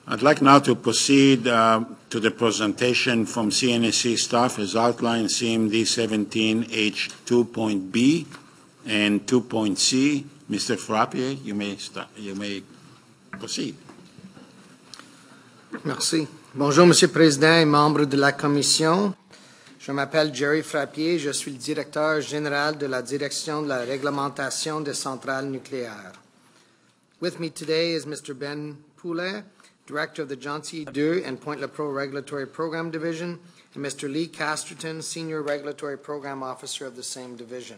I'd like now to proceed to the presentation from CNSC staff as outlined CMD 17H2.B and 2.C. Mr. Frappier, you may proceed. Merci. Bonjour, Monsieur le Président et membres de la Commission. Je m'appelle Jerry Frappier, je suis le directeur général de la Direction de la réglementation des centrales nucléaires. With me today is Mr. Ben Poulet, Director of the Gentilly II and Point Lepreau Regulatory Program Division, and Mr. Lee Casterton, Senior Regulatory Program Officer of the same division.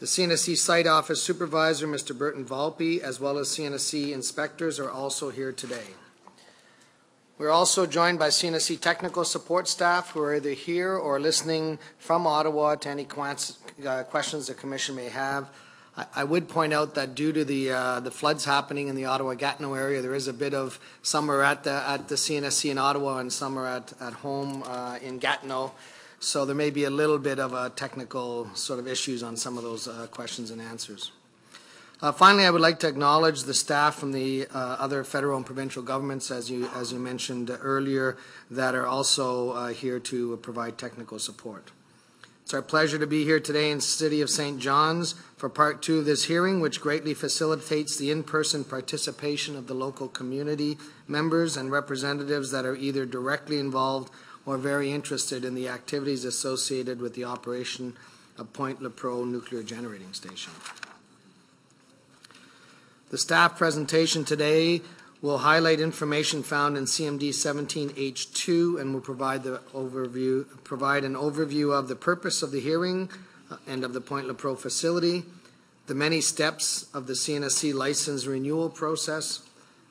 The CNSC Site Office Supervisor, Mr. Burton Volpe, as well as CNSC inspectors are also here today. We're also joined by CNSC technical support staff who are either here or listening from Ottawa to any questions the Commission may have. I would point out that due to the floods happening in the Ottawa-Gatineau area, there is a bit of, some are at the CNSC in Ottawa and some are at home in Gatineau. So there may be a little bit of technical sort of issues on some of those questions and answers. Finally, I would like to acknowledge the staff from the other federal and provincial governments, as you mentioned earlier, that are also here to provide technical support. It's our pleasure to be here today in the City of St. John's for Part 2 of this hearing, which greatly facilitates the in-person participation of the local community members and representatives that are either directly involved or very interested in the activities associated with the operation of Point Lepreau Nuclear Generating Station. The staff presentation today will highlight information found in CMD 17H2 and will provide an overview of the purpose of the hearing and of the Point Lepreau facility, the many steps of the CNSC license renewal process,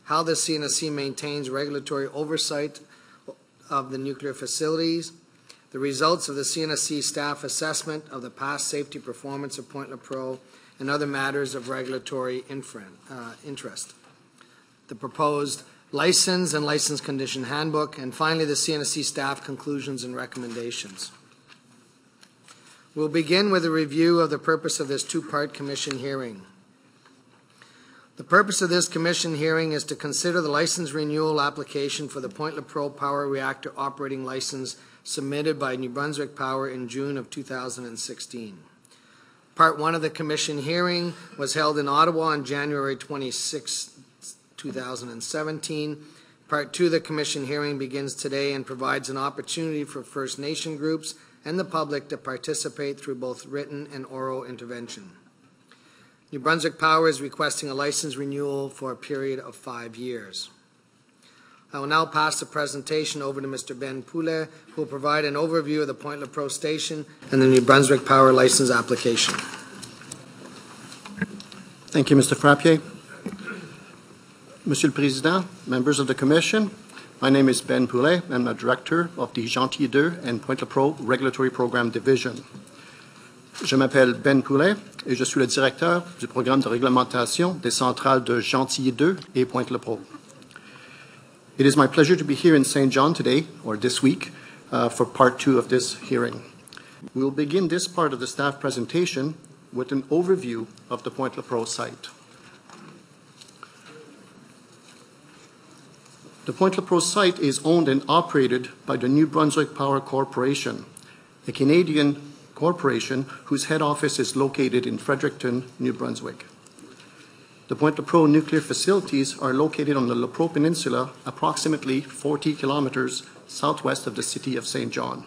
how the CNSC maintains regulatory oversight of the nuclear facilities, the results of the CNSC staff assessment of the past safety performance of Point Lepreau, and other matters of regulatory interest, the proposed license and license condition handbook, and finally the CNSC staff conclusions and recommendations. We'll begin with a review of the purpose of this two-part Commission hearing. The purpose of this Commission hearing is to consider the license renewal application for the Point Lepreau Power Reactor Operating License submitted by New Brunswick Power in June of 2016. Part 1 of the Commission hearing was held in Ottawa on January 26, 2017. Part 2 of the Commission hearing begins today and provides an opportunity for First Nation groups and the public to participate through both written and oral intervention. New Brunswick Power is requesting a license renewal for a period of 5 years. I will now pass the presentation over to Mr. Ben Poulet, who will provide an overview of the Point Lepreau station and the New Brunswick Power license application. Thank you, Mr. Frappier. Monsieur le Président, members of the Commission, my name is Ben Poulet. I'm the Director of the Gentilly II and Point Lepreau Regulatory Program Division. Je m'appelle Ben Poulet et je suis le directeur du programme de réglementation des centrales de Gentilly II et Point Lepreau. It is my pleasure to be here in St. John today, or this week, for Part 2 of this hearing. We will begin this part of the staff presentation with an overview of the Point Lepreau site. The Point Lepreau site is owned and operated by the New Brunswick Power Corporation, a Canadian corporation whose head office is located in Fredericton, New Brunswick. The Point Lepreau nuclear facilities are located on the Lepreau Peninsula, approximately 40 kilometers southwest of the city of St. John.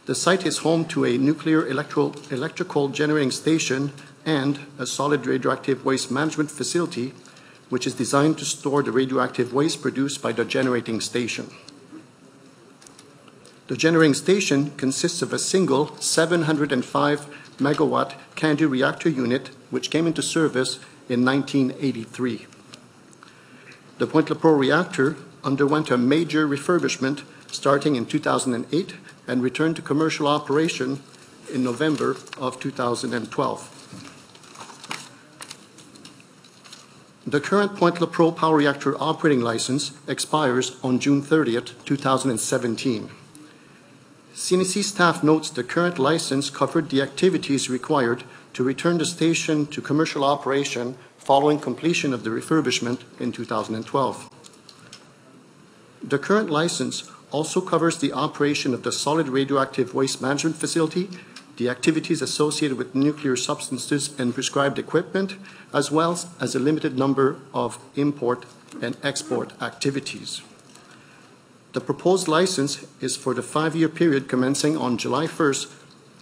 The site is home to a nuclear electrical generating station and a solid radioactive waste management facility, which is designed to store the radioactive waste produced by the generating station. The generating station consists of a single 705 megawatt CANDU reactor unit, which came into service in 1983. The Point Lepreau reactor underwent a major refurbishment starting in 2008 and returned to commercial operation in November of 2012. The current Point Lepreau Power Reactor operating license expires on June 30th, 2017. CNSC staff notes the current license covered the activities required to return the station to commercial operation following completion of the refurbishment in 2012. The current license also covers the operation of the solid radioactive waste management facility, the activities associated with nuclear substances and prescribed equipment, as well as a limited number of import and export activities. The proposed license is for the 5-year period commencing on July 1st,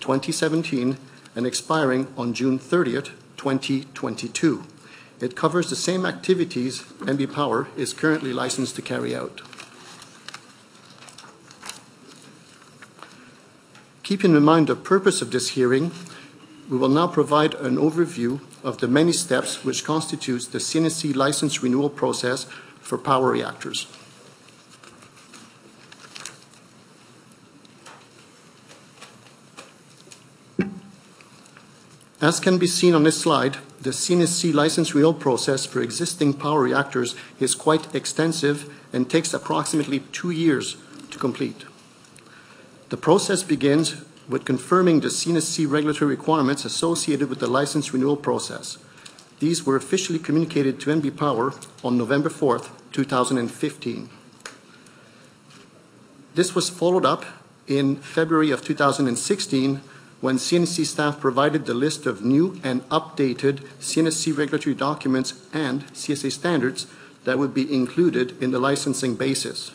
2017 and expiring on June 30th, 2022. It covers the same activities NB Power is currently licensed to carry out. Keeping in mind the purpose of this hearing, we will now provide an overview of the many steps which constitutes the CNSC license renewal process for power reactors. As can be seen on this slide, the CNSC license renewal process for existing power reactors is quite extensive and takes approximately 2 years to complete. The process begins with confirming the CNSC regulatory requirements associated with the license renewal process. These were officially communicated to NB Power on November 4th, 2015. This was followed up in February of 2016 when CNSC staff provided the list of new and updated CNSC regulatory documents and CSA standards that would be included in the licensing basis.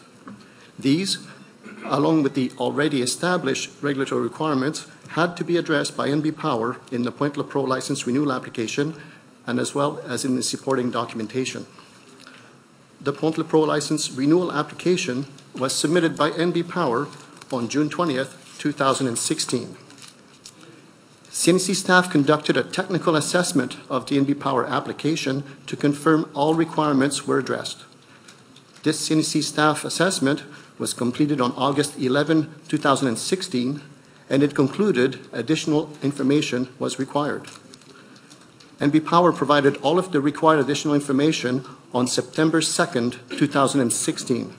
These, along with the already established regulatory requirements, had to be addressed by NB Power in the Point Lepreau license renewal application and as well as in the supporting documentation. The Point Lepreau license renewal application was submitted by NB Power on June 20th, 2016. CNSC staff conducted a technical assessment of the NB Power application to confirm all requirements were addressed. This CNSC staff assessment was completed on August 11, 2016, and it concluded additional information was required. NB Power provided all of the required additional information on September 2nd, 2016.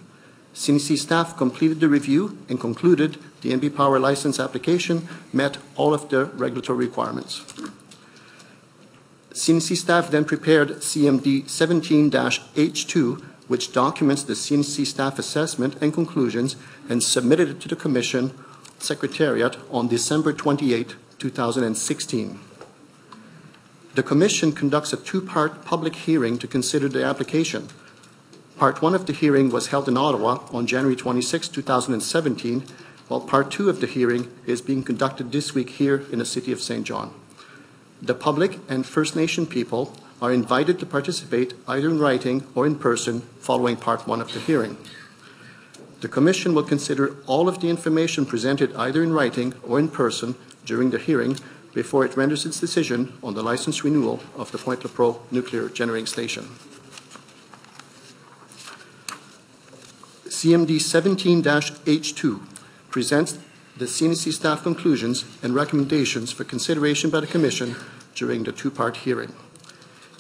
CNSC staff completed the review and concluded the NB Power license application met all of the regulatory requirements. CNSC staff then prepared CMD 17-H2, which documents the CNSC staff assessment and conclusions, and submitted it to the Commission Secretariat on December 28, 2016. The Commission conducts a 2-part public hearing to consider the application. Part 1 of the hearing was held in Ottawa on January 26, 2017, while Part 2 of the hearing is being conducted this week here in the City of St. John. The public and First Nation people are invited to participate either in writing or in person following Part 1 of the hearing. The Commission will consider all of the information presented either in writing or in person during the hearing before it renders its decision on the license renewal of the Point Lepreau nuclear generating station. CMD 17-H2 presents the CNSC staff conclusions and recommendations for consideration by the Commission during the 2-part hearing.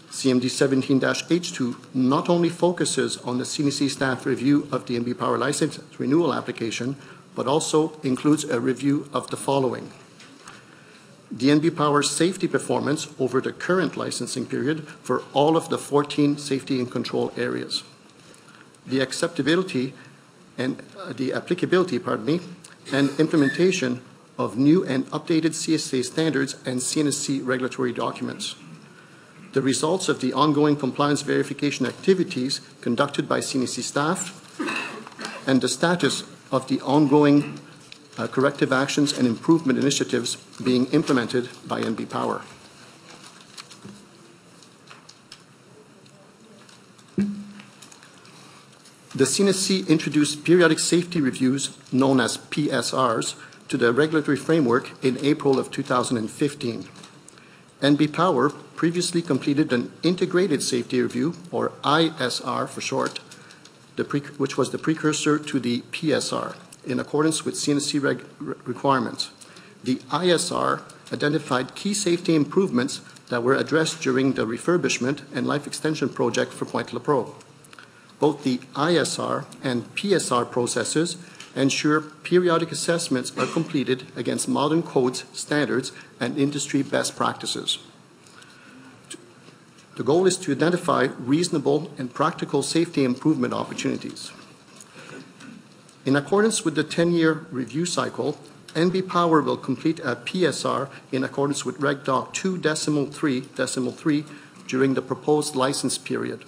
CMD 17-H2 not only focuses on the CNSC staff review of the NB Power license renewal application, but also includes a review of the following: the NB Power safety performance over the current licensing period for all of the 14 safety and control areas, the acceptability and the applicability, and implementation of new and updated CSA standards and CNSC regulatory documents, the results of the ongoing compliance verification activities conducted by CNSC staff, and the status of the ongoing corrective actions and improvement initiatives being implemented by NB Power. The CNSC introduced periodic safety reviews, known as PSRs, to the regulatory framework in April of 2015. NB Power previously completed an integrated safety review, or ISR for short, which was the precursor to the PSR, in accordance with CNSC requirements. The ISR identified key safety improvements that were addressed during the refurbishment and life extension project for Point Lepreau. Both the ISR and PSR processes ensure periodic assessments are completed against modern codes, standards, and industry best practices. The goal is to identify reasonable and practical safety improvement opportunities. In accordance with the 10-year review cycle, NB Power will complete a PSR in accordance with Reg Doc 2.3.3 during the proposed license period.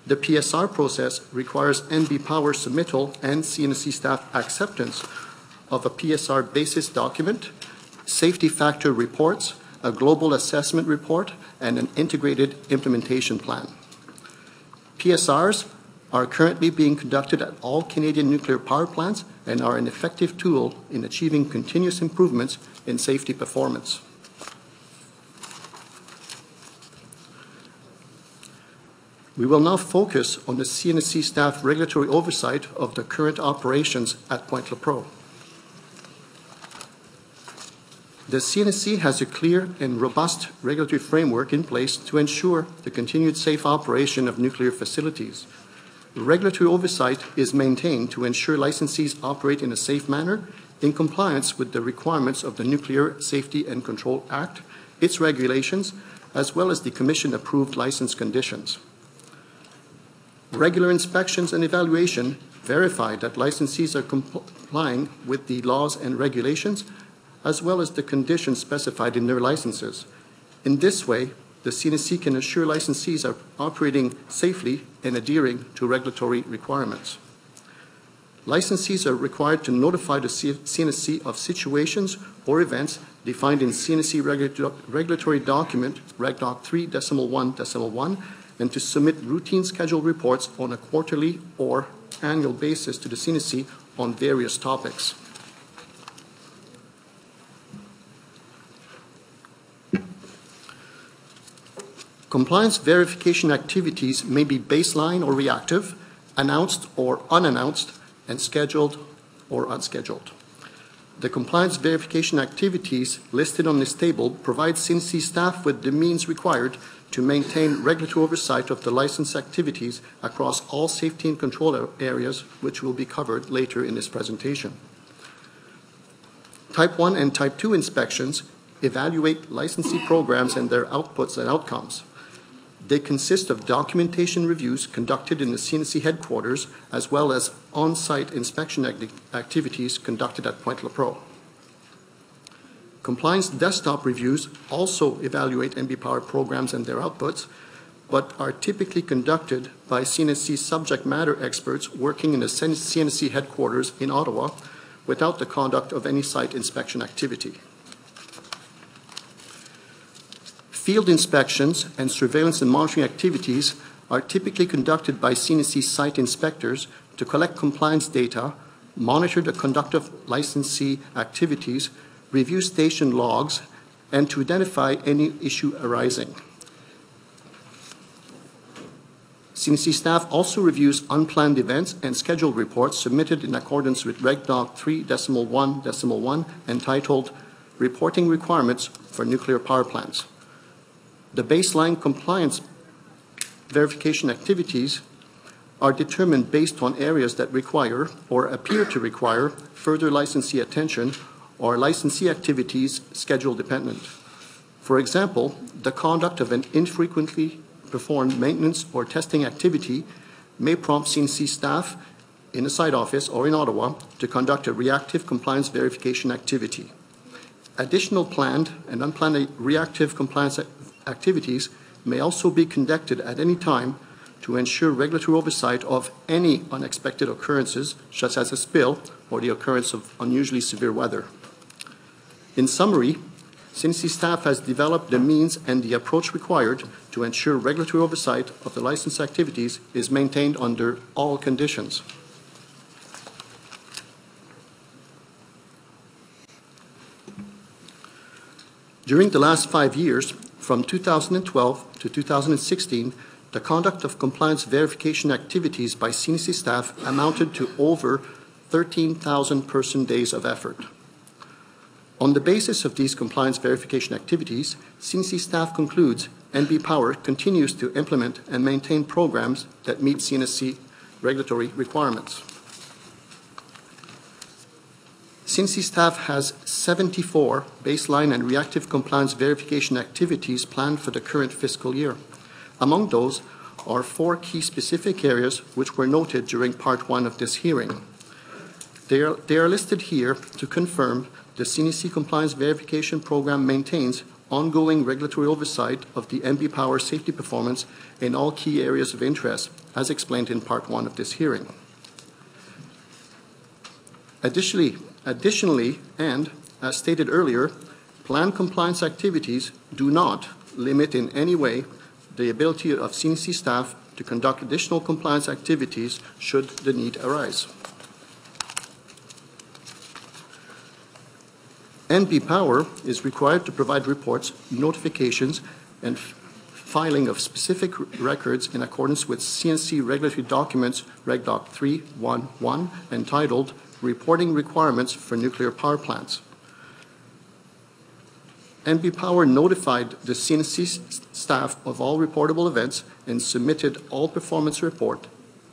The PSR process requires NB Power submittal and CNSC staff acceptance of a PSR basis document, safety factor reports, a global assessment report, and an integrated implementation plan. PSRs are currently being conducted at all Canadian nuclear power plants and are an effective tool in achieving continuous improvements in safety performance. We will now focus on the CNSC staff regulatory oversight of the current operations at Point Lepreau. The CNSC has a clear and robust regulatory framework in place to ensure the continued safe operation of nuclear facilities. Regulatory oversight is maintained to ensure licensees operate in a safe manner in compliance with the requirements of the Nuclear Safety and Control Act, its regulations, as well as the Commission-approved license conditions. Regular inspections and evaluation verify that licensees are complying with the laws and regulations, as well as the conditions specified in their licenses. In this way, the CNSC can assure licensees are operating safely and adhering to regulatory requirements. Licensees are required to notify the CNSC of situations or events defined in CNSC regulatory document, Reg Doc 3.1.1, and to submit routine scheduled reports on a quarterly or annual basis to the CNSC on various topics. Compliance verification activities may be baseline or reactive, announced or unannounced, and scheduled or unscheduled. The compliance verification activities listed on this table provide CNSC staff with the means required to maintain regulatory oversight of the license activities across all safety and control areas, which will be covered later in this presentation. Type 1 and Type 2 inspections evaluate licensee programs and their outputs and outcomes. They consist of documentation reviews conducted in the CNSC headquarters, as well as on-site inspection activities conducted at Point Lepreau. Compliance desktop reviews also evaluate NB Power programs and their outputs, but are typically conducted by CNSC subject matter experts working in the CNSC headquarters in Ottawa without the conduct of any site inspection activity. Field inspections and surveillance and monitoring activities are typically conducted by CNSC site inspectors to collect compliance data, monitor the conduct of licensee activities, review station logs, and to identify any issue arising. CNSC staff also reviews unplanned events and scheduled reports submitted in accordance with Reg Doc 3.1.1 entitled Reporting Requirements for Nuclear Power Plants. The baseline compliance verification activities are determined based on areas that require or appear to require further licensee attention or licensee activities schedule dependent. For example, the conduct of an infrequently performed maintenance or testing activity may prompt CNSC staff in a site office or in Ottawa to conduct a reactive compliance verification activity. Additional planned and unplanned reactive compliance activities may also be conducted at any time to ensure regulatory oversight of any unexpected occurrences, such as a spill or the occurrence of unusually severe weather. In summary, CNSC staff has developed the means and the approach required to ensure regulatory oversight of the license activities is maintained under all conditions. During the last 5 years, from 2012 to 2016, the conduct of compliance verification activities by CNSC staff amounted to over 13,000 person days of effort. On the basis of these compliance verification activities, CNSC staff concludes NB Power continues to implement and maintain programs that meet CNSC regulatory requirements. CNSC staff has 74 baseline and reactive compliance verification activities planned for the current fiscal year. Among those are 4 key specific areas which were noted during Part 1 of this hearing. They are listed here to confirm the CNEC Compliance Verification Program maintains ongoing regulatory oversight of the NB Power safety performance in all key areas of interest, as explained in Part 1 of this hearing. Additionally, and as stated earlier, planned compliance activities do not limit in any way the ability of CNEC staff to conduct additional compliance activities should the need arise. NB Power is required to provide reports, notifications, and filing of specific records in accordance with CNC regulatory documents Reg Doc 311 entitled Reporting Requirements for Nuclear Power Plants. NB Power notified the CNC staff of all reportable events and submitted all performance report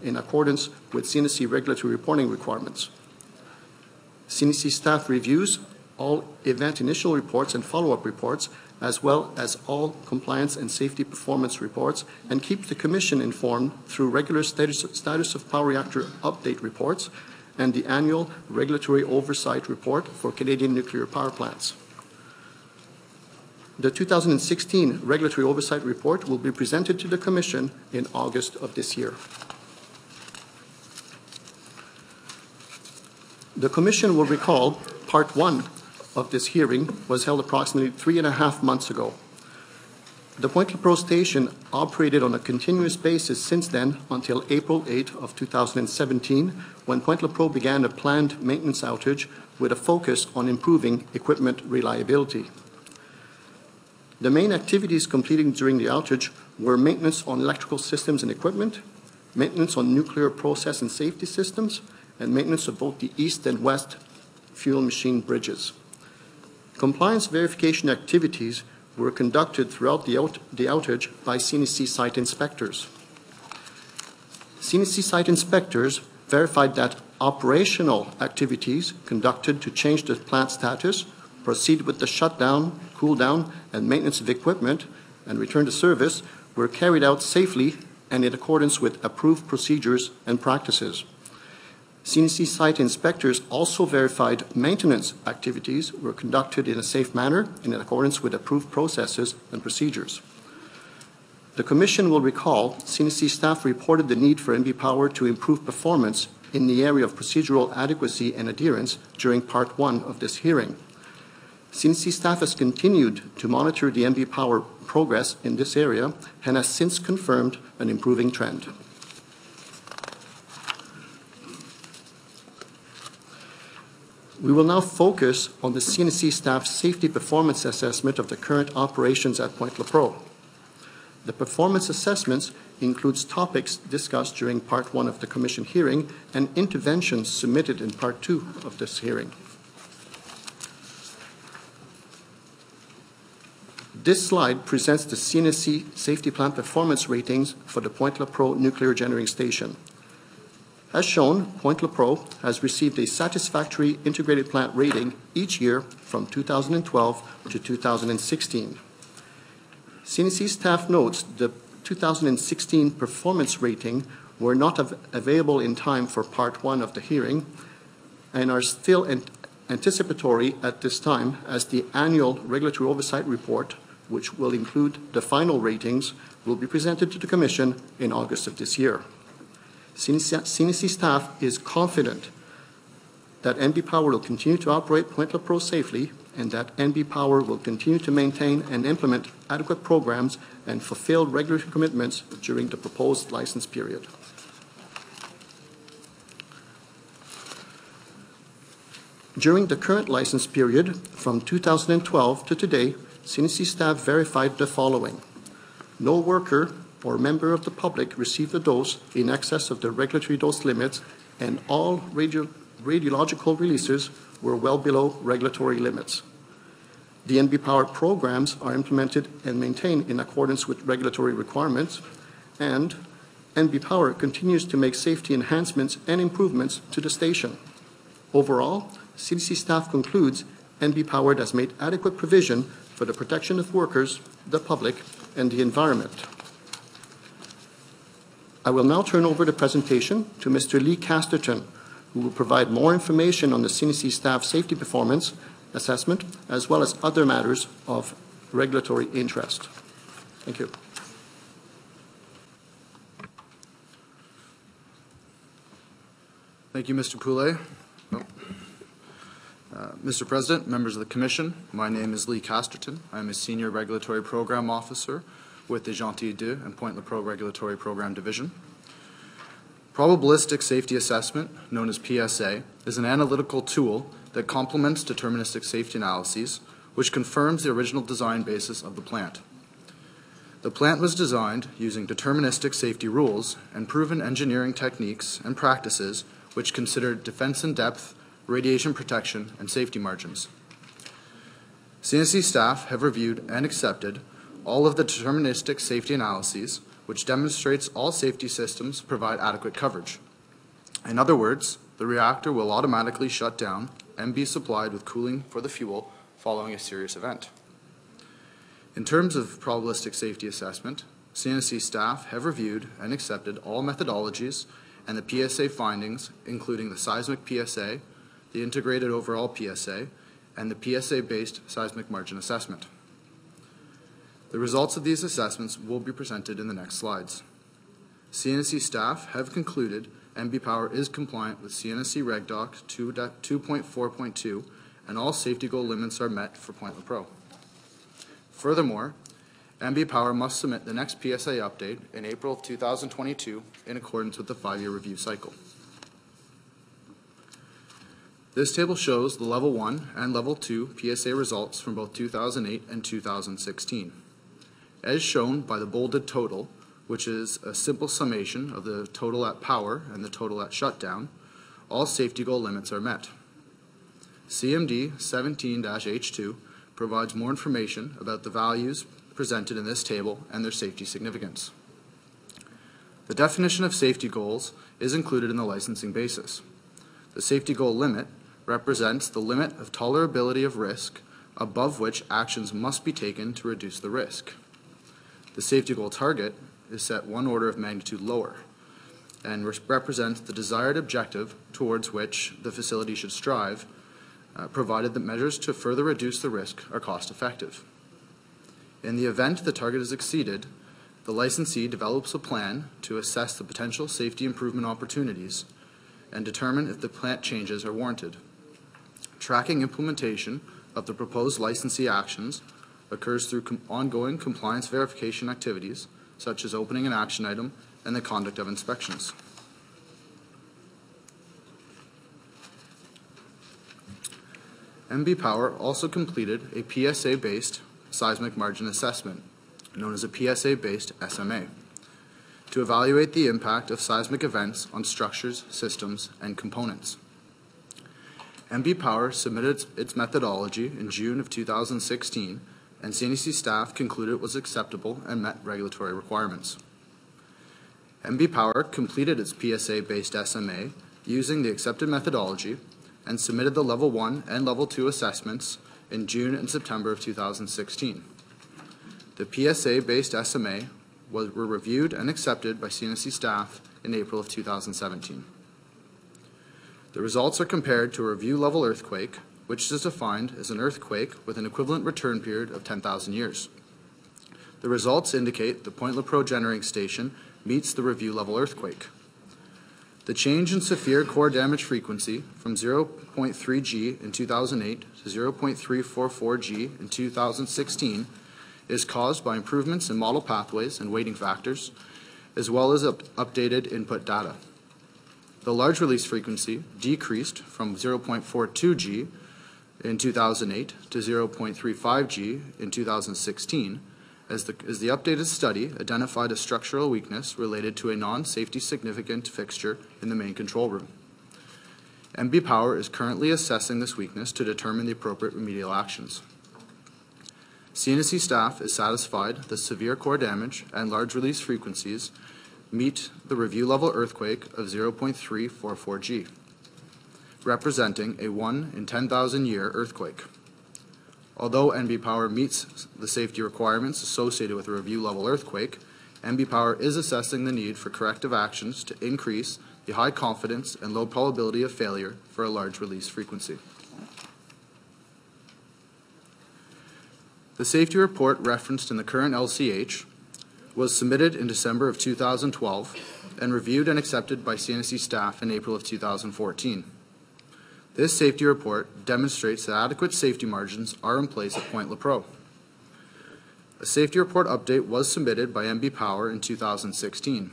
in accordance with CNC regulatory reporting requirements. CNC staff reviews all event initial reports and follow-up reports, as well as all compliance and safety performance reports, and keep the Commission informed through regular status of power reactor update reports and the annual regulatory oversight report for Canadian nuclear power plants. The 2016 regulatory oversight report will be presented to the Commission in August of this year. The Commission will recall Part 1 of this hearing was held approximately 3.5 months ago. The Point Lepreau station operated on a continuous basis since then until April 8 of 2017, when Point Lepreau began a planned maintenance outage with a focus on improving equipment reliability. The main activities completed during the outage were maintenance on electrical systems and equipment, maintenance on nuclear process and safety systems, and maintenance of both the east and west fuel machine bridges. Compliance verification activities were conducted throughout the outage by CNEC site inspectors. CNEC site inspectors verified that operational activities conducted to change the plant status, proceed with the shutdown, cool down, and maintenance of equipment, and return to service were carried out safely and in accordance with approved procedures and practices. CNEC site inspectors also verified maintenance activities were conducted in a safe manner and in accordance with approved processes and procedures. The Commission will recall CNEC staff reported the need for NB Power to improve performance in the area of procedural adequacy and adherence during Part 1 of this hearing. CNEC staff has continued to monitor the NB Power progress in this area and has since confirmed an improving trend. We will now focus on the CNEC staff's safety performance assessment of the current operations at Point Lepreau. The performance assessments includes topics discussed during Part 1 of the Commission hearing and interventions submitted in Part 2 of this hearing. This slide presents the CNEC Safety Plant Performance Ratings for the Point Lepreau Nuclear Generating Station. As shown, Point Lepreau has received a satisfactory integrated plant rating each year from 2012 to 2016. CNEC staff notes the 2016 performance rating were not available in time for Part 1 of the hearing and are still anticipatory at this time, as the annual regulatory oversight report, which will include the final ratings, will be presented to the Commission in August of this year. CNEC staff is confident that NB Power will continue to operate Point Lepreau safely and that NB Power will continue to maintain and implement adequate programs and fulfill regulatory commitments during the proposed license period. During the current license period, from 2012 to today, CNEC staff verified the following. No worker or member of the public received a dose in excess of the regulatory dose limits, and all radiological releases were well below regulatory limits. The NB Power programs are implemented and maintained in accordance with regulatory requirements, and NB Power continues to make safety enhancements and improvements to the station. Overall, CNEC staff concludes NB Power has made adequate provision for the protection of workers, the public, and the environment. I will now turn over the presentation to Mr. Lee Casterton, who will provide more information on the CNSC staff safety performance assessment, as well as other matters of regulatory interest. Thank you. Thank you, Mr. Poulet. Mr. President, members of the Commission, my name is Lee Casterton. I am a Senior Regulatory Program Officer with the Gentil Idées and Point Lepreau Regulatory Program Division. Probabilistic Safety Assessment, known as PSA, is an analytical tool that complements deterministic safety analyses, which confirms the original design basis of the plant. The plant was designed using deterministic safety rules and proven engineering techniques and practices which considered defense in depth, radiation protection, and safety margins. CNSC staff have reviewed and accepted all of the deterministic safety analyses, which demonstrates all safety systems provide adequate coverage. In other words, the reactor will automatically shut down and be supplied with cooling for the fuel following a serious event. In terms of probabilistic safety assessment, CNSC staff have reviewed and accepted all methodologies and the PSA findings, including the seismic PSA, the integrated overall PSA, and the PSA-based seismic margin assessment. The results of these assessments will be presented in the next slides. CNSC staff have concluded MB Power is compliant with CNSC Reg Doc 2.4.2 and all safety goal limits are met for Point Lepreau. Furthermore, MB Power must submit the next PSA update in April of 2022 in accordance with the 5-year review cycle. This table shows the Level 1 and Level 2 PSA results from both 2008 and 2016. As shown by the bolded total, which is a simple summation of the total at power and the total at shutdown, all safety goal limits are met. CMD 17-H2 provides more information about the values presented in this table and their safety significance. The definition of safety goals is included in the licensing basis. The safety goal limit represents the limit of tolerability of risk above which actions must be taken to reduce the risk. The safety goal target is set one order of magnitude lower and represents the desired objective towards which the facility should strive, provided that measures to further reduce the risk are cost effective. In the event the target is exceeded, the licensee develops a plan to assess the potential safety improvement opportunities and determine if the plant changes are warranted. Tracking implementation of the proposed licensee actions occurs through ongoing compliance verification activities, such as opening an action item and the conduct of inspections. MB Power also completed a PSA-based seismic margin assessment, known as a PSA-based SMA, to evaluate the impact of seismic events on structures, systems, and components. MB Power submitted its methodology in June of 2016, and CNSC staff concluded it was acceptable and met regulatory requirements. MB Power completed its PSA-based SMA using the accepted methodology and submitted the Level 1 and Level 2 assessments in June and September of 2016. The PSA-based SMA were reviewed and accepted by CNSC staff in April of 2017. The results are compared to a review level earthquake, which is defined as an earthquake with an equivalent return period of 10,000 years. The results indicate the Point Lepreau generating station meets the review level earthquake. The change in severe core damage frequency from 0.3 G in 2008 to 0.344 G in 2016 is caused by improvements in model pathways and weighting factors, as well as updated input data. The large release frequency decreased from 0.42 G in 2008 to 0.35 G in 2016, as the updated study identified a structural weakness related to a non-safety significant fixture in the main control room. MB Power is currently assessing this weakness to determine the appropriate remedial actions. CNSC staff is satisfied that severe core damage and large release frequencies meet the review level earthquake of 0.344 G, representing a 1 in 10,000 year earthquake. Although MB Power meets the safety requirements associated with a review level earthquake, MB Power is assessing the need for corrective actions to increase a high confidence and low probability of failure for a large release frequency. The safety report referenced in the current LCH was submitted in December of 2012 and reviewed and accepted by CNSC staff in April of 2014. This safety report demonstrates that adequate safety margins are in place at Point Lepreau. A safety report update was submitted by MB Power in 2016.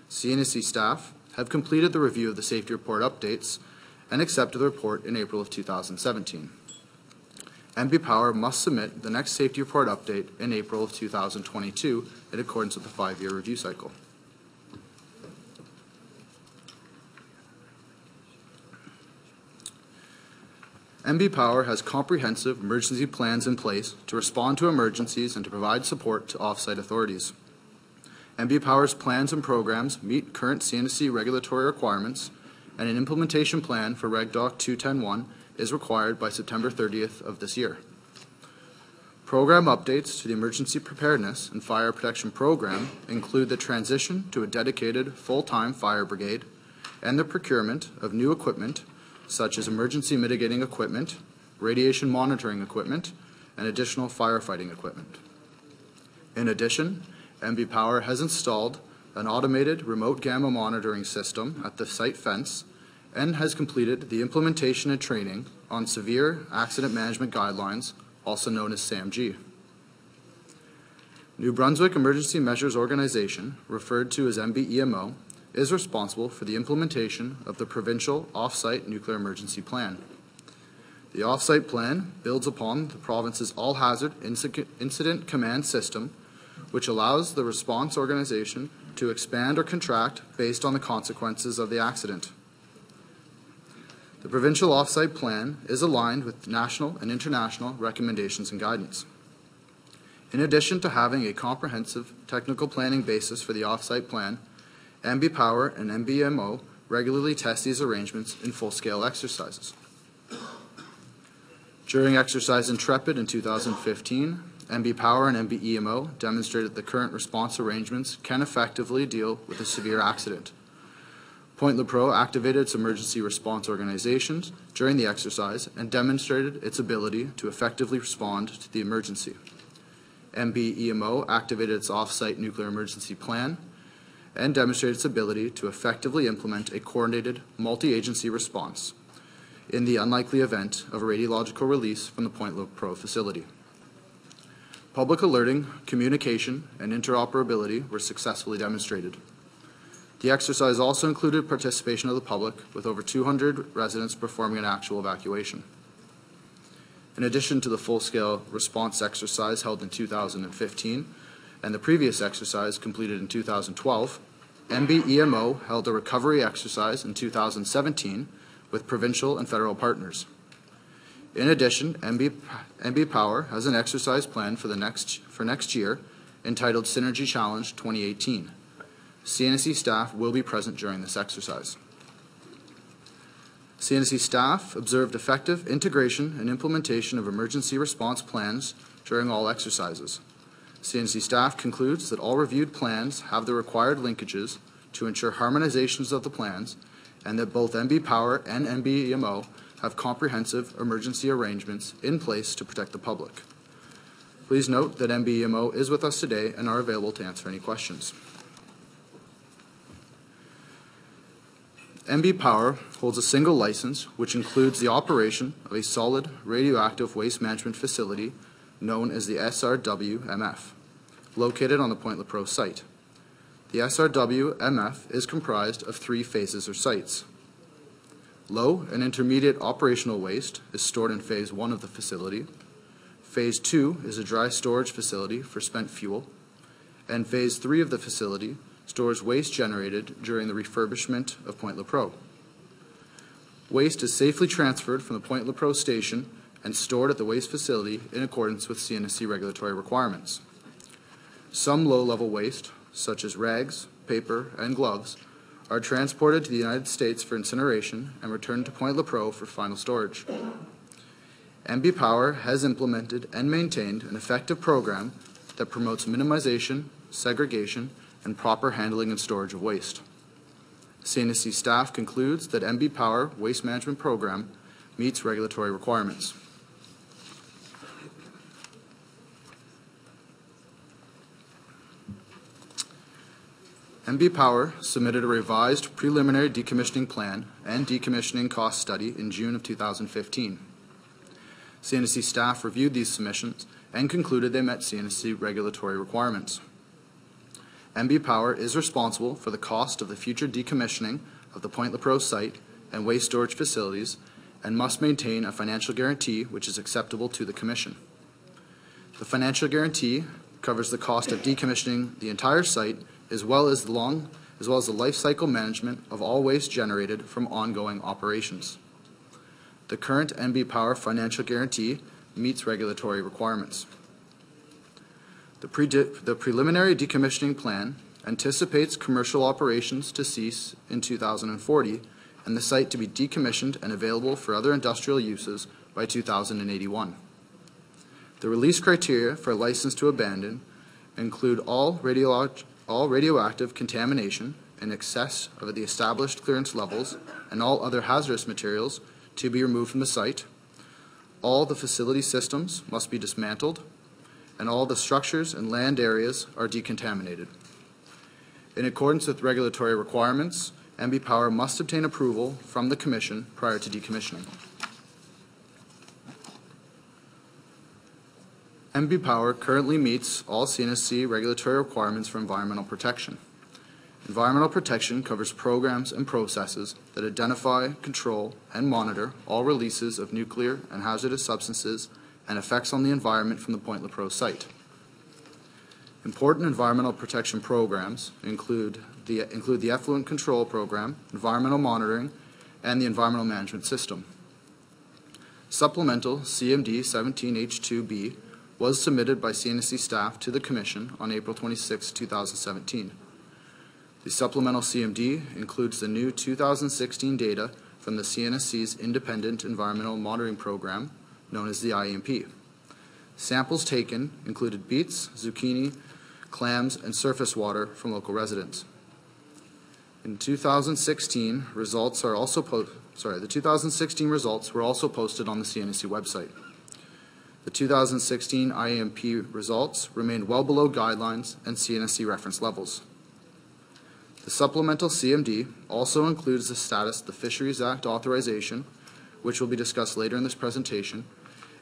CNSC staff have completed the review of the safety report updates and accepted the report in April of 2017. MB Power must submit the next safety report update in April of 2022 in accordance with the 5-year review cycle. MB Power has comprehensive emergency plans in place to respond to emergencies and to provide support to off-site authorities. MB Power's plans and programs meet current CNSC regulatory requirements, and an implementation plan for Reg Doc 210.1 is required by September 30th of this year. Program updates to the Emergency Preparedness and Fire Protection Program include the transition to a dedicated full-time fire brigade and the procurement of new equipment such as emergency mitigating equipment, radiation monitoring equipment, and additional firefighting equipment. In addition, MB Power has installed an automated remote gamma monitoring system at the site fence and has completed the implementation and training on Severe Accident Management Guidelines, also known as SAMG. New Brunswick Emergency Measures Organization, referred to as MBEMO, is responsible for the implementation of the Provincial Off-Site Nuclear Emergency Plan. The Off-Site Plan builds upon the province's All-Hazard Incident Command System, which allows the response organization to expand or contract based on the consequences of the accident. The Provincial Off-Site Plan is aligned with national and international recommendations and guidance. In addition to having a comprehensive technical planning basis for the Off-Site Plan, MB Power and MBEMO regularly test these arrangements in full-scale exercises. During Exercise Intrepid in 2015, MB Power and MBEMO demonstrated the current response arrangements can effectively deal with a severe accident. Point Lepreau activated its emergency response organizations during the exercise and demonstrated its ability to effectively respond to the emergency. MBEMO activated its off-site nuclear emergency plan and demonstrated its ability to effectively implement a coordinated multi-agency response in the unlikely event of a radiological release from the Point Lepreau facility. Public alerting, communication, and interoperability were successfully demonstrated. The exercise also included participation of the public, with over 200 residents performing an actual evacuation. In addition to the full-scale response exercise held in 2015 and the previous exercise completed in 2012, MBEMO held a recovery exercise in 2017 with provincial and federal partners. In addition, MB Power has an exercise plan for next year entitled Synergy Challenge 2018. CNSC staff will be present during this exercise. CNSC staff observed effective integration and implementation of emergency response plans during all exercises. CNSC staff concludes that all reviewed plans have the required linkages to ensure harmonizations of the plans, and that both MB Power and MBEMO have comprehensive emergency arrangements in place to protect the public. Please note that MBEMO is with us today and are available to answer any questions. MB Power holds a single license which includes the operation of a solid radioactive waste management facility known as the SRW-MF, located on the Point Lepreau site. The SRW-MF is comprised of 3 phases or sites. Low and intermediate operational waste is stored in Phase 1 of the facility. Phase 2 is a dry storage facility for spent fuel. And Phase 3 of the facility stores waste generated during the refurbishment of Point Lepreau. Waste is safely transferred from the Point Lepreau station and stored at the waste facility in accordance with CNSC regulatory requirements. Some low-level waste, such as rags, paper, and gloves, are transported to the United States for incineration and returned to Point Lepreau for final storage. MB Power has implemented and maintained an effective program that promotes minimization, segregation, and proper handling and storage of waste. CNSC staff concludes that MB Power Waste Management Program meets regulatory requirements. MB Power submitted a revised preliminary decommissioning plan and decommissioning cost study in June of 2015. CNSC staff reviewed these submissions and concluded they met CNSC regulatory requirements. MB Power is responsible for the cost of the future decommissioning of the Point Lepreau site and waste storage facilities and must maintain a financial guarantee which is acceptable to the Commission. The financial guarantee covers the cost of decommissioning the entire site as well as the life cycle management of all waste generated from ongoing operations. The current MB Power financial guarantee meets regulatory requirements. The preliminary decommissioning plan anticipates commercial operations to cease in 2040 and the site to be decommissioned and available for other industrial uses by 2081. The release criteria for a license to abandon include all radioactive contamination in excess of the established clearance levels and all other hazardous materials to be removed from the site. All the facility systems must be dismantled, and all the structures and land areas are decontaminated. In accordance with regulatory requirements, MB Power must obtain approval from the Commission prior to decommissioning. MB Power currently meets all CNSC regulatory requirements for environmental protection. Environmental protection covers programs and processes that identify, control, and monitor all releases of nuclear and hazardous substances and effects on the environment from the Point Lepreau site. Important environmental protection programs include the Effluent Control Program, environmental monitoring, and the Environmental Management System. Supplemental CMD 17H2B was submitted by CNSC staff to the Commission on April 26, 2017. The supplemental CMD includes the new 2016 data from the CNSC's Independent Environmental Monitoring Program, known as the IEMP. Samples taken included beets, zucchini, clams, and surface water from local residents. In 2016, the 2016 results were also posted on the CNSC website. The 2016 IEMP results remained well below guidelines and CNSC reference levels. The supplemental CMD also includes the status of the Fisheries Act authorization, which will be discussed later in this presentation,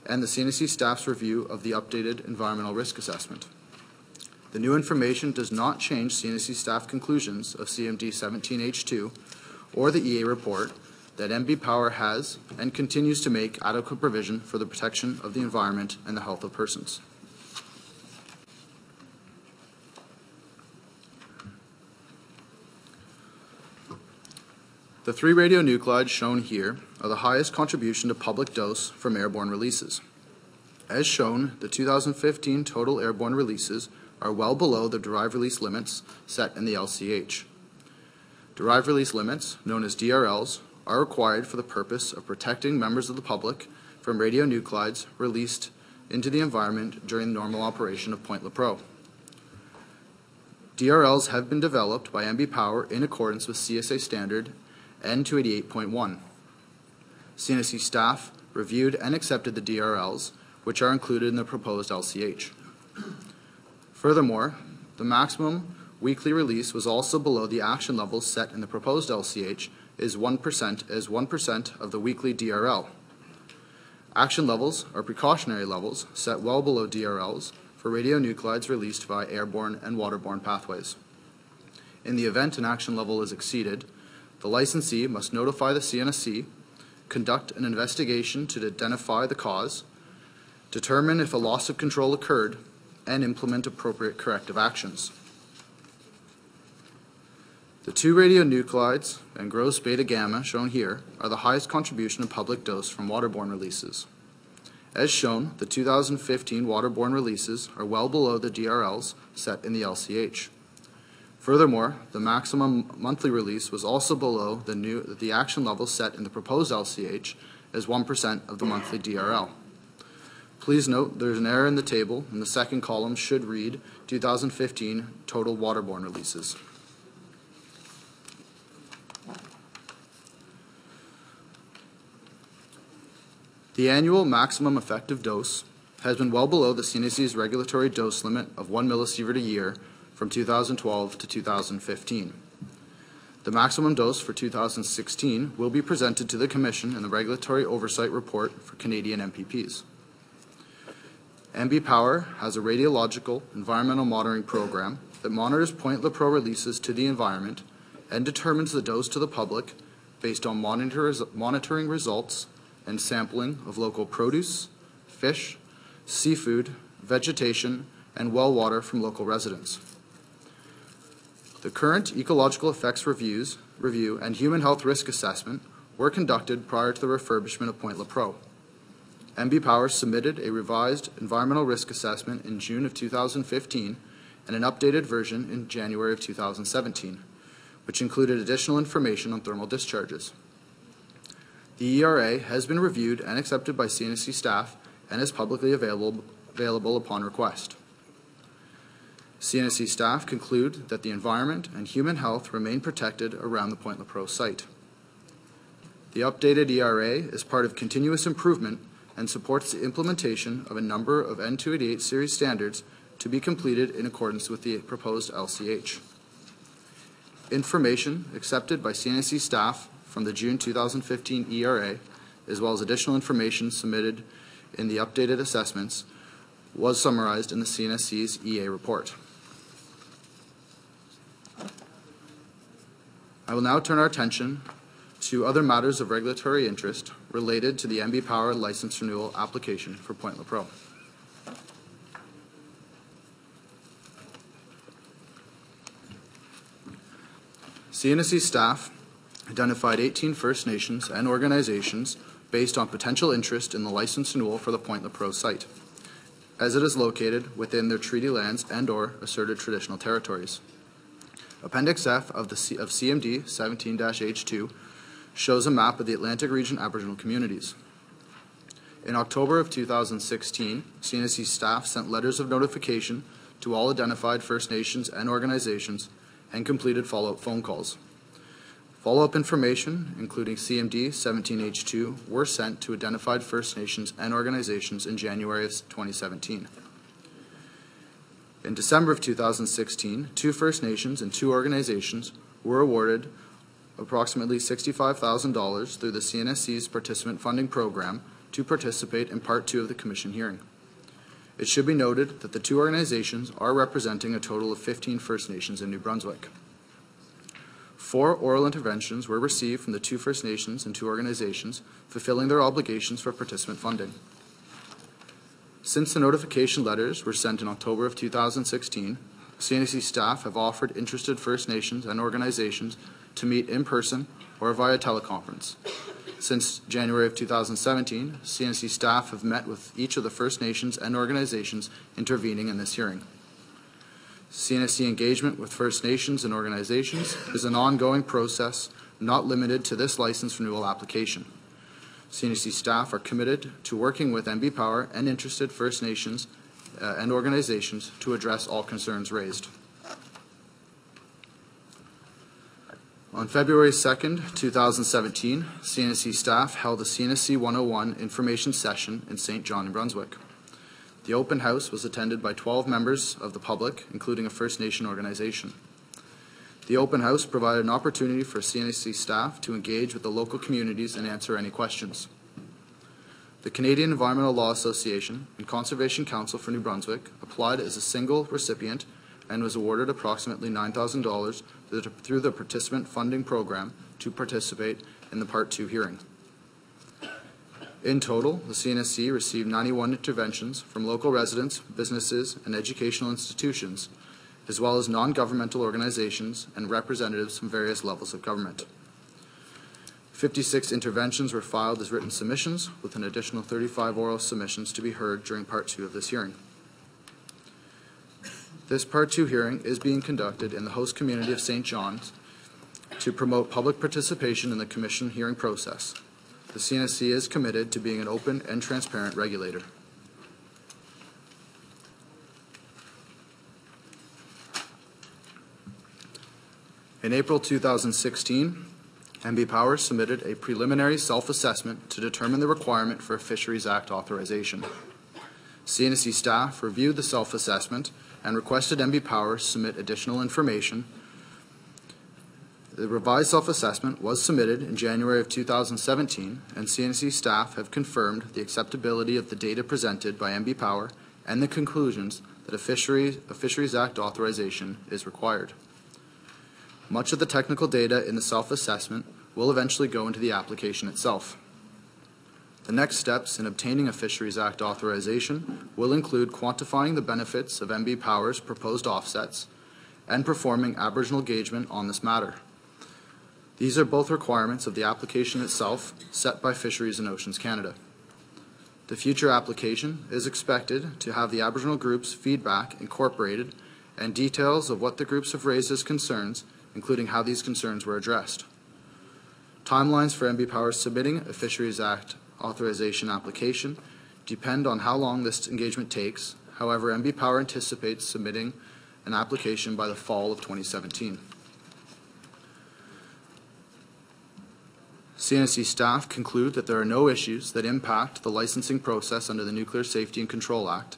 and the CNSC staff's review of the updated environmental risk assessment. The new information does not change CNSC staff conclusions of CMD 17H2 or the EA report that MB Power has and continues to make adequate provision for the protection of the environment and the health of persons. The 3 radionuclides shown here are the highest contribution to public dose from airborne releases. As shown, the 2015 total airborne releases are well below the derived release limits set in the LCH. Derived release limits, known as DRLs, are required for the purpose of protecting members of the public from radionuclides released into the environment during the normal operation of Point Lepreau. DRLs have been developed by MB Power in accordance with CSA standard N288.1. CNSC staff reviewed and accepted the DRLs, which are included in the proposed LCH. Furthermore, the maximum weekly release was also below the action levels set in the proposed LCH is 1% of the weekly DRL. Action levels are precautionary levels set well below DRLs for radionuclides released via airborne and waterborne pathways. In the event an action level is exceeded, the licensee must notify the CNSC, conduct an investigation to identify the cause, determine if a loss of control occurred, and implement appropriate corrective actions. The 2 radionuclides and gross beta gamma shown here are the highest contribution of public dose from waterborne releases. As shown, the 2015 waterborne releases are well below the DRLs set in the LCH. Furthermore, the maximum monthly release was also below the action level set in the proposed LCH as 1% of the monthly DRL. Please note there is an error in the table, and the second column should read 2015 total waterborne releases. The annual maximum effective dose has been well below the CNSC's regulatory dose limit of 1 millisievert a year from 2012 to 2015. The maximum dose for 2016 will be presented to the Commission in the Regulatory Oversight Report for Canadian MPPs. MB Power has a radiological environmental monitoring program that monitors Point Lepreau releases to the environment and determines the dose to the public based on monitoring results and sampling of local produce, fish, seafood, vegetation, and well water from local residents. The current ecological effects review and human health risk assessment were conducted prior to the refurbishment of Point Lepreau. MB Power submitted a revised environmental risk assessment in June of 2015 and an updated version in January of 2017, which included additional information on thermal discharges. The ERA has been reviewed and accepted by CNSC staff and is publicly available upon request. CNSC staff conclude that the environment and human health remain protected around the Point Lepreau site. The updated ERA is part of continuous improvement and supports the implementation of a number of N288 series standards to be completed in accordance with the proposed LCH. Information accepted by CNSC staff from the June 2015 ERA, as well as additional information submitted in the updated assessments, was summarized in the CNSC's EA report. I will now turn our attention to other matters of regulatory interest related to the MB Power license renewal application for Point Lepreau. CNSC staff identified 18 First Nations and organizations based on potential interest in the license renewal for the Point Lepreau site, as it is located within their treaty lands and/or asserted traditional territories. Appendix F of CMD 17-H2 shows a map of the Atlantic Region Aboriginal communities. In October of 2016, CNSC staff sent letters of notification to all identified First Nations and organizations and completed follow-up phone calls. Follow-up information, including CMD 17H2, were sent to identified First Nations and organizations in January of 2017. In December of 2016, 2 First Nations and 2 organizations were awarded approximately $65,000 through the CNSC's Participant Funding Program to participate in Part 2 of the Commission hearing. It should be noted that the 2 organizations are representing a total of 15 First Nations in New Brunswick. 4 oral interventions were received from the 2 First Nations and 2 organizations, fulfilling their obligations for participant funding. Since the notification letters were sent in October of 2016, CNSC staff have offered interested First Nations and organizations to meet in person or via teleconference. Since January of 2017, CNSC staff have met with each of the First Nations and organizations intervening in this hearing. CNSC engagement with First Nations and organizations is an ongoing process not limited to this license renewal application. CNSC staff are committed to working with MB Power and interested First Nations and organizations to address all concerns raised. On February 2nd, 2017, CNSC staff held a CNSC 101 information session in St. John, New Brunswick. The open house was attended by 12 members of the public, including a First Nation organization. The open house provided an opportunity for CNSC staff to engage with the local communities and answer any questions. The Canadian Environmental Law Association and Conservation Council for New Brunswick applied as a single recipient and was awarded approximately $9,000 through the Participant Funding Program to participate in the Part 2 hearing. In total, the CNSC received 91 interventions from local residents, businesses, and educational institutions, as well as non-governmental organizations and representatives from various levels of government. 56 interventions were filed as written submissions, with an additional 35 oral submissions to be heard during Part 2 of this hearing. This Part 2 hearing is being conducted in the host community of St. John's to promote public participation in the Commission hearing process. The CNSC is committed to being an open and transparent regulator. In April 2016, MB Power submitted a preliminary self-assessment to determine the requirement for a Fisheries Act authorization. CNSC staff reviewed the self-assessment and requested MB Power submit additional information. The revised self-assessment was submitted in January of 2017, and CNSC staff have confirmed the acceptability of the data presented by MB Power and the conclusions that a Fisheries Act authorization is required. Much of the technical data in the self-assessment will eventually go into the application itself. The next steps in obtaining a Fisheries Act authorization will include quantifying the benefits of MB Power's proposed offsets and performing Aboriginal engagement on this matter. These are both requirements of the application itself set by Fisheries and Oceans Canada. The future application is expected to have the Aboriginal groups' feedback incorporated and details of what the groups have raised as concerns, including how these concerns were addressed. Timelines for MB Power submitting a Fisheries Act authorization application depend on how long this engagement takes. However, MB Power anticipates submitting an application by the fall of 2017. CNSC staff conclude that there are no issues that impact the licensing process under the Nuclear Safety and Control Act,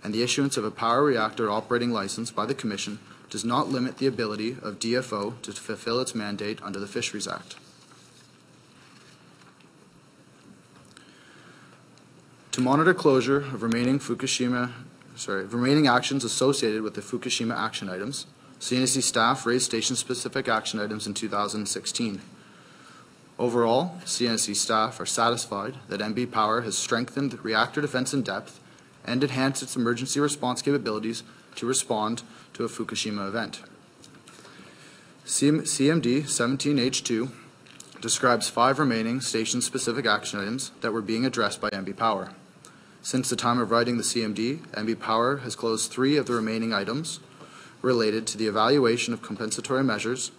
and the issuance of a power reactor operating license by the Commission does not limit the ability of DFO to fulfill its mandate under the Fisheries Act. To monitor closure of remaining actions associated with the Fukushima action items, CNSC staff raised station-specific action items in 2016. Overall, CNSC staff are satisfied that MB Power has strengthened reactor defense in depth and enhanced its emergency response capabilities to respond to a Fukushima event. CMD 17H2 describes 5 remaining station-specific action items that were being addressed by MB Power. Since the time of writing the CMD, MB Power has closed 3 of the remaining items related to the evaluation of compensatory measures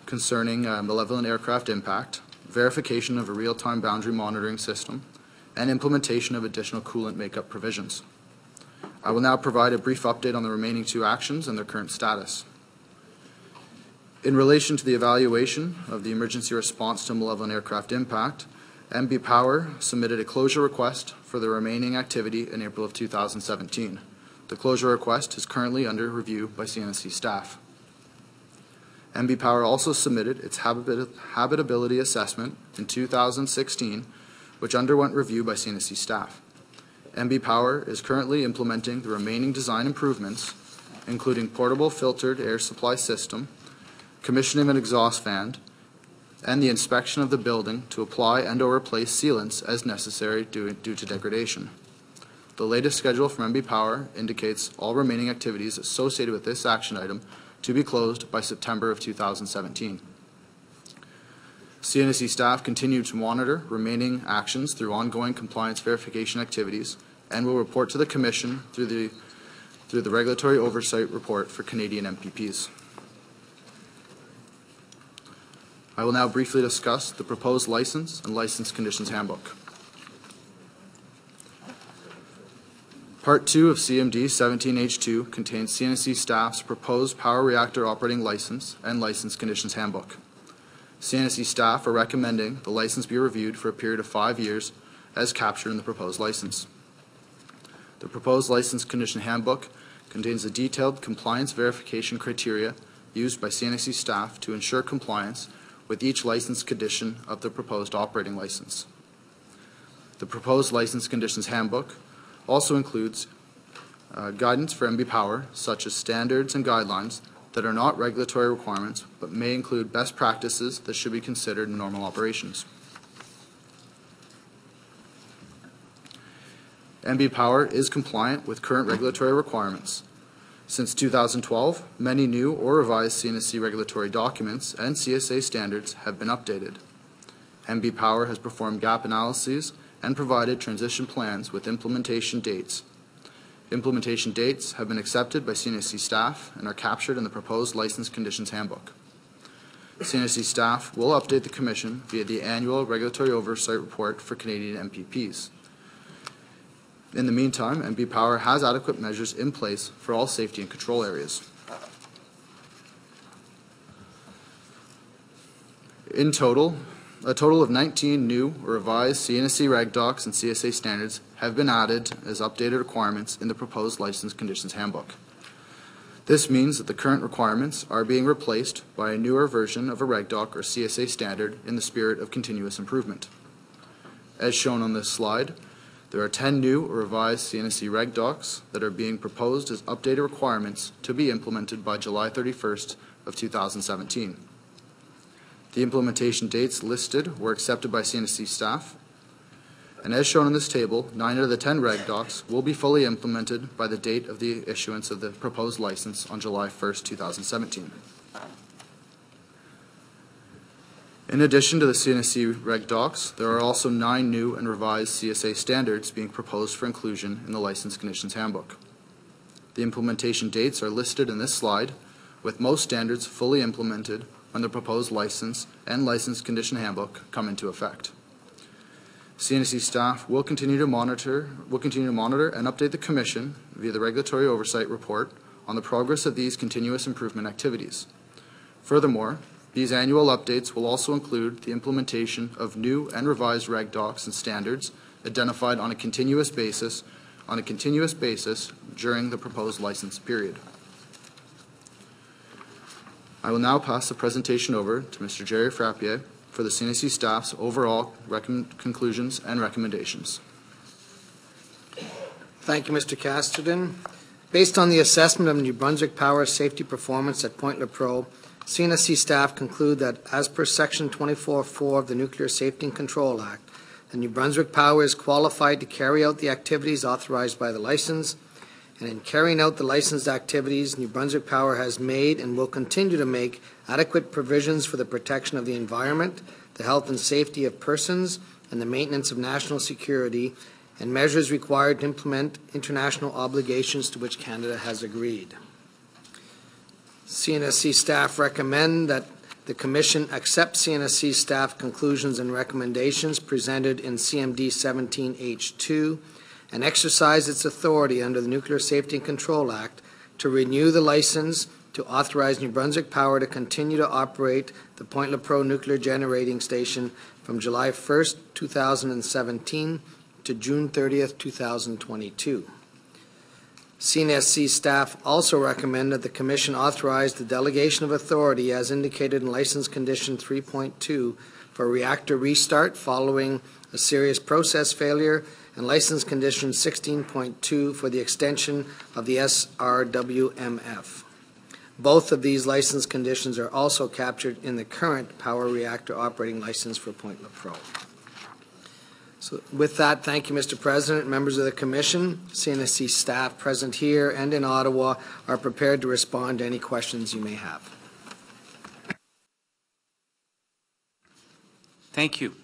concerning malevolent aircraft impact, verification of a real-time boundary monitoring system, and implementation of additional coolant makeup provisions. I will now provide a brief update on the remaining 2 actions and their current status. In relation to the evaluation of the emergency response to malevolent aircraft impact, MB Power submitted a closure request for the remaining activity in April of 2017. The closure request is currently under review by CNSC staff. MB Power also submitted its habitability assessment in 2016, which underwent review by CNSC staff. MB Power is currently implementing the remaining design improvements, including portable filtered air supply system, commissioning an exhaust fan, and the inspection of the building to apply and/or replace sealants as necessary due to degradation. The latest schedule from MB Power indicates all remaining activities associated with this action item to be closed by September of 2017. CNSC staff continue to monitor remaining actions through ongoing compliance verification activities and will report to the Commission through the Regulatory Oversight Report for Canadian MPPs. I will now briefly discuss the proposed license and license conditions handbook. Part 2 of CMD 17H2 contains CNSC staff's proposed power reactor operating license and license conditions handbook. CNSC staff are recommending the license be reviewed for a period of 5 years as captured in the proposed license. The proposed license condition handbook contains the detailed compliance verification criteria used by CNSC staff to ensure compliance with each license condition of the proposed operating license. The proposed license conditions handbook also includes guidance for MB Power, such as standards and guidelines that are not regulatory requirements, but may include best practices that should be considered in normal operations. MB Power is compliant with current regulatory requirements. Since 2012, many new or revised CNSC regulatory documents and CSA standards have been updated. MB Power has performed gap analyses and provided transition plans with implementation dates. Implementation dates have been accepted by CNSC staff and are captured in the proposed license conditions handbook. CNSC staff will update the Commission via the annual Regulatory Oversight Report for Canadian MPPs. In the meantime, MB Power has adequate measures in place for all safety and control areas. In total, a total of 19 new or revised CNSC Reg Docs and CSA standards have been added as updated requirements in the proposed License Conditions Handbook. This means that the current requirements are being replaced by a newer version of a Reg Doc or CSA standard in the spirit of continuous improvement. As shown on this slide, there are 10 new or revised CNSC Reg Docs that are being proposed as updated requirements to be implemented by July 31st of 2017. The implementation dates listed were accepted by CNSC staff, and as shown in this table, 9 out of the 10 Reg Docs will be fully implemented by the date of the issuance of the proposed license on July 1st, 2017. In addition to the CNSC Reg Docs, there are also 9 new and revised CSA standards being proposed for inclusion in the License Conditions Handbook. The implementation dates are listed in this slide, with most standards fully implemented when the proposed license and license condition handbook come into effect. CNSC staff will continue to monitor and update the Commission via the Regulatory Oversight Report on the progress of these continuous improvement activities. Furthermore, these annual updates will also include the implementation of new and revised Reg Docs and standards identified on a continuous basis during the proposed license period. I will now pass the presentation over to Mr. Jerry Frappier for the CNSC staff's overall conclusions and recommendations. Thank you, Mr. Casterton. Based on the assessment of New Brunswick Power safety performance at Point Lepreau, CNSC staff conclude that as per Section 24(4) of the Nuclear Safety and Control Act, the New Brunswick Power is qualified to carry out the activities authorized by the license, and in carrying out the licensed activities, New Brunswick Power has made and will continue to make adequate provisions for the protection of the environment, the health and safety of persons, and the maintenance of national security, and measures required to implement international obligations to which Canada has agreed. CNSC staff recommend that the Commission accept CNSC staff conclusions and recommendations presented in CMD 17H2 and exercise its authority under the Nuclear Safety and Control Act to renew the license to authorize New Brunswick Power to continue to operate the Point Lepreau Nuclear Generating Station from July 1st, 2017 to June 30th, 2022. CNSC staff also recommend that the Commission authorize the delegation of authority as indicated in License Condition 3.2 for reactor restart following a serious process failure, and License Condition 16.2 for the extension of the SRWMF. Both of these license conditions are also captured in the current power reactor operating license for Point Lepreau. So with that, thank you, Mr. President, members of the Commission. CNSC staff present here and in Ottawa are prepared to respond to any questions you may have. Thank you.